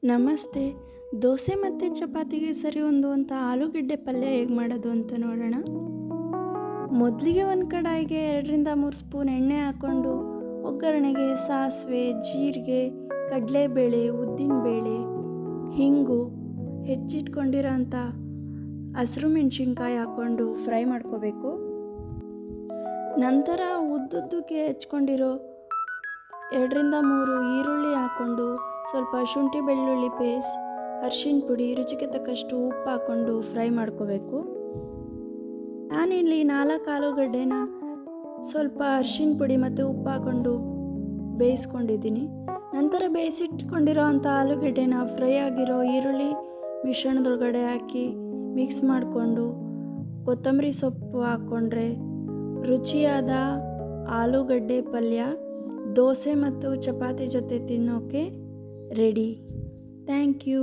ನಮಸ್ತೆ. ದೋಸೆ ಮತ್ತು ಚಪಾತಿಗೆ ಸರಿ ಹೊಂದುವಂಥ ಆಲೂಗೆಡ್ಡೆ ಪಲ್ಯ ಹೇಗೆ ಮಾಡೋದು ಅಂತ ನೋಡೋಣ. ಮೊದಲಿಗೆ ಒಂದು ಕಡಾಯಿಗೆ 2-3 ಸ್ಪೂನ್ ಎಣ್ಣೆ ಹಾಕ್ಕೊಂಡು ಒಗ್ಗರಣೆಗೆ ಸಾಸಿವೆ, ಜೀರಿಗೆ, ಕಡಲೆಬೇಳೆ, ಉದ್ದಿನಬೇಳೆ, ಹಿಂಗು, ಹೆಚ್ಚಿಟ್ಕೊಂಡಿರೋಂಥ ಹಸಿರು ಮೆಣಸಿನ್ಕಾಯಿ ಹಾಕ್ಕೊಂಡು ಫ್ರೈ ಮಾಡ್ಕೋಬೇಕು. ನಂತರ ಉದ್ದುದ್ದಕ್ಕೆ ಹೆಚ್ಕೊಂಡಿರೋ 2-3 ಈರುಳ್ಳಿ ಹಾಕ್ಕೊಂಡು ಸ್ವಲ್ಪ ಶುಂಠಿ ಬೆಳ್ಳುಳ್ಳಿ ಪೇಸ್ಟ್, ಅರಿಶಿನ ಪುಡಿ, ರುಚಿಗೆ ತಕ್ಕಷ್ಟು ಉಪ್ಪು ಹಾಕ್ಕೊಂಡು ಫ್ರೈ ಮಾಡ್ಕೋಬೇಕು. ನಾನಿಲ್ಲಿ 4 ಆಲೂಗಡ್ಡೆನ ಸ್ವಲ್ಪ ಅರಿಶಿನ ಪುಡಿ ಮತ್ತು ಉಪ್ಪು ಹಾಕ್ಕೊಂಡು ಬೇಯಿಸ್ಕೊಂಡಿದ್ದೀನಿ. ನಂತರ ಬೇಯಿಸಿಟ್ಕೊಂಡಿರೋ ಅಂಥ ಆಲೂಗಡ್ಡೆನ ಫ್ರೈ ಆಗಿರೋ ಈರುಳ್ಳಿ ಮಿಶ್ರಣದೊಳಗಡೆ ಹಾಕಿ ಮಿಕ್ಸ್ ಮಾಡಿಕೊಂಡು ಕೊತ್ತಂಬರಿ ಸೊಪ್ಪು ಹಾಕ್ಕೊಂಡ್ರೆ ರುಚಿಯಾದ ಆಲೂಗಡ್ಡೆ ಪಲ್ಯ ದೋಸೆ ಮತ್ತು ಚಪಾತಿ ಜೊತೆ ತಿನ್ನೋಕ್ಕೆ ರೆಡಿ. Thank you.